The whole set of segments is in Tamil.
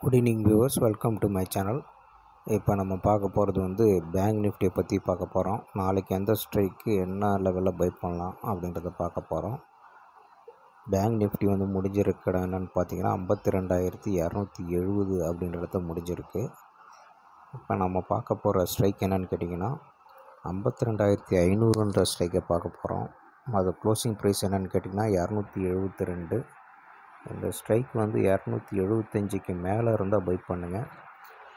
Good evening viewers, welcome to my channel. இப்போ நம்ம பார்க்க போகிறது வந்து பேங்க் நிஃப்டியை பற்றி பார்க்க போகிறோம். நாளைக்கு எந்த ஸ்ட்ரைக்கு என்ன லெவலில் பை பண்ணலாம் அப்படின்றத பார்க்க போகிறோம். பேங்க் நிஃப்டி வந்து முடிஞ்சிருக்கிற என்னென்னு பார்த்தீங்கன்னா 52,270 அப்படின்றத முடிஞ்சிருக்கு. இப்போ நம்ம பார்க்க போகிற ஸ்ட்ரைக் என்னென்னு கேட்டிங்கன்னா 52,500ன்ற ஸ்ட்ரைக்கை பார்க்க போகிறோம். அது க்ளோசிங் ப்ரைஸ் என்னென்னு கேட்டிங்கன்னா 272. இந்த ஸ்ட்ரைக் வந்து 275க்கு மேலே இருந்தால் பை பண்ணுங்கள்.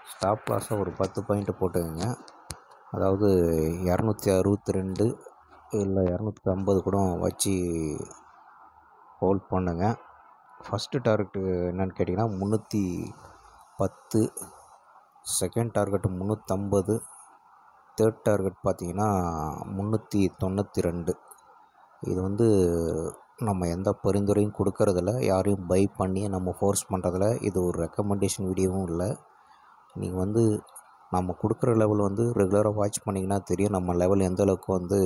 ஸ்டாப் லாஸாக ஒரு 10 பாயிண்ட்டு போட்டுக்கோங்க. அதாவது 262 இல்லை 250 கூட வச்சு ஹோல்ட் பண்ணுங்கள். ஃபஸ்ட்டு டார்கெட்டு என்னென்னு கேட்டிங்கன்னா 310, செகண்ட் டார்கெட்டு 350, தேர்ட் டார்கெட் பார்த்திங்கன்னா 392. இது வந்து நம்ம எந்த பரிந்துரையும் கொடுக்கறதில்ல, யாரையும் பை பண்ணி நம்ம ஃபோர்ஸ் பண்ணுறதில்ல. இது ஒரு ரெக்கமெண்டேஷன் வீடியோவும் இல்லை. நீங்கள் வந்து நம்ம கொடுக்குற லெவல் வந்து ரெகுலராக வாட்ச் பண்ணிங்கன்னா தெரியும் நம்ம லெவல் எந்த அளவுக்கு வந்து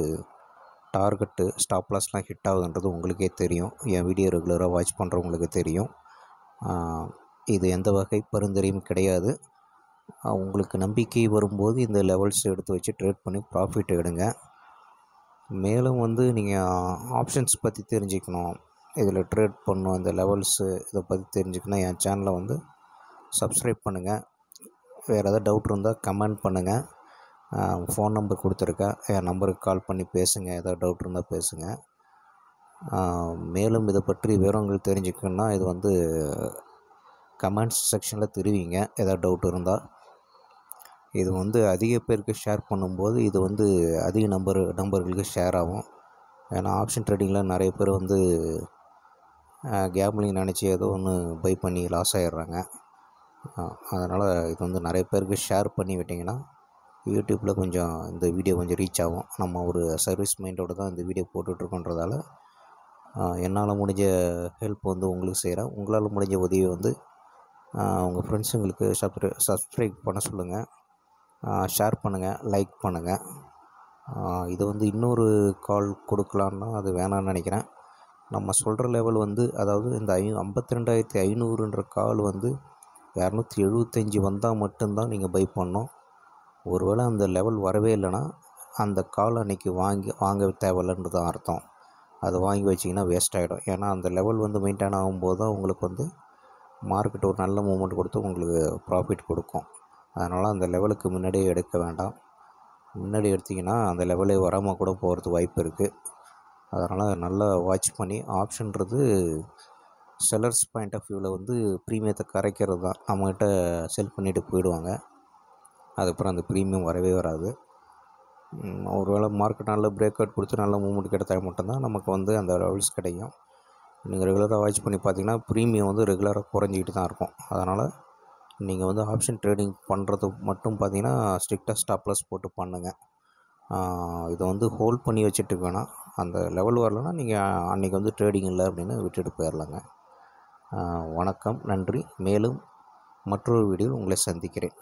டார்கெட்டு ஸ்டாப் லாஸ்லாம் ஹிட் ஆகுதுன்றது உங்களுக்கே தெரியும். என் வீடியோ ரெகுலராக வாட்ச் பண்ணுறவங்களுக்கு தெரியும். இது எந்த வகை பரிந்துரையும் கிடையாது. உங்களுக்கு நம்பிக்கை வரும்போது இந்த லெவல்ஸ் எடுத்து வச்சு ட்ரேட் பண்ணி ப்ராஃபிட் எடுங்க. மேலும் வந்து நீங்கள் ஆப்ஷன்ஸ் பற்றி தெரிஞ்சுக்கணும், இதில் ட்ரேட் பண்ணணும், இந்த லெவல்ஸு இதை பற்றி தெரிஞ்சுக்கணும், என் சேனலை வந்து சப்ஸ்கிரைப் பண்ணுங்கள். வேறு எதாவது டவுட் இருந்தால் கமெண்ட் பண்ணுங்கள். ஃபோன் நம்பர் கொடுத்துருக்கேன், என் நம்பருக்கு கால் பண்ணி பேசுங்க. எதாவது டவுட் இருந்தால் பேசுங்க. மேலும் இதை பற்றி விவரங்கள் தெரிஞ்சுக்கணுன்னா இது வந்து கமெண்ட்ஸ் செக்ஷனில் தெரிவிங்க எதாவது டவுட் இருந்தால். இது வந்து அதிக பேருக்கு ஷேர் பண்ணும்போது இது வந்து அதிக நம்பர்களுக்கு ஷேர் ஆகும். ஏன்னா ஆப்ஷன் ட்ரேடிங்கில் நிறைய பேர் வந்து கேம்பிளிங் நினச்சி ஏதோ ஒன்று பை பண்ணி லாஸ் ஆகிடுறாங்க. அதனால் இது வந்து நிறைய பேருக்கு ஷேர் பண்ணி விட்டிங்கன்னா யூடியூப்பில் கொஞ்சம் இந்த வீடியோ கொஞ்சம் ரீச் ஆகும். நம்ம ஒரு சர்வீஸ் மைண்டோடு தான் இந்த வீடியோ போட்டுட்ருக்கோன்றதால என்னால் முடிஞ்ச ஹெல்ப் வந்து உங்களுக்கு செய்கிறேன். உங்களால் முடிஞ்ச உதவி வந்து உங்கள் ஃப்ரெண்ட்ஸுங்களுக்கு சப்ஸ்கிரைப் பண்ண சொல்லுங்கள், ஷேர் பண்ணுங்கள், லைக் பண்ணுங்கள். இது வந்து இன்னொரு கால் கொடுக்கலான்னா அது வேணான்னு நினைக்கிறேன். நம்ம சொல்கிற லெவல் வந்து அதாவது இந்த 52,500ன்ற கால் வந்து 275 வந்தால் மட்டும்தான் நீங்கள் பை பண்ணணும். ஒருவேளை அந்த லெவல் வரவே இல்லைன்னா அந்த கால் அன்றைக்கி வாங்க தேவையில்லைன்றது தான் அர்த்தம். அதை வாங்கி வச்சிங்கன்னா வேஸ்ட் ஆகிடும். ஏன்னா அந்த லெவல் வந்து மெயின்டைன் ஆகும்போது தான் உங்களுக்கு வந்து மார்க்கெட் ஒரு நல்ல மூமெண்ட் கொடுத்து உங்களுக்கு ப்ராஃபிட் கொடுக்கும். அதனால் அந்த லெவலுக்கு முன்னாடியே எடுக்க வேண்டாம். முன்னாடி எடுத்திங்கன்னா அந்த லெவலே வராமல் கூட போகிறதுக்கு வாய்ப்பு இருக்குது. அதனால் நல்லா வாட்ச் பண்ணி ஆப்ஷன்றது செல்லர்ஸ் பாயிண்ட் ஆஃப் வியூவில் வந்து ப்ரீமியத்தை கரைக்கிறது தான். நம்மக்கிட்ட செல் பண்ணிவிட்டு போயிடுவாங்க, அதுக்கப்புறம் அந்த ப்ரீமியம் வரவே வராது. ஒருவேளை மார்க்கெட் நல்ல பிரேக் அவுட் கொடுத்து நல்ல மூமெண்ட் கிடைத்தால் மட்டும்தான் நமக்கு வந்து அந்த லெவல்ஸ் கிடைக்கும். நீங்கள் ரெகுலராக வாட்ச் பண்ணி பார்த்தீங்கன்னா ப்ரீமியம் வந்து ரெகுலராக குறைஞ்சிக்கிட்டு தான் இருக்கும். அதனால் நீங்கள் வந்து ஆப்ஷன் ட்ரேடிங் பண்ணுறது மட்டும் பார்த்தீங்கன்னா ஸ்ட்ரிக்டாக ஸ்டாப் லாஸ் போட்டு பண்ணுங்கள். இதை வந்து ஹோல்ட் பண்ணி வச்சுட்டு வேணாம். அந்த லெவல் வரலன்னா நீங்கள் அன்றைக்கி வந்து ட்ரேடிங் இல்லை அப்படின்னு விட்டுட்டு போயிடலாங்க. வணக்கம், நன்றி. மேலும் மற்றொரு வீடியோவில் உங்களை சந்திக்கிறேன்.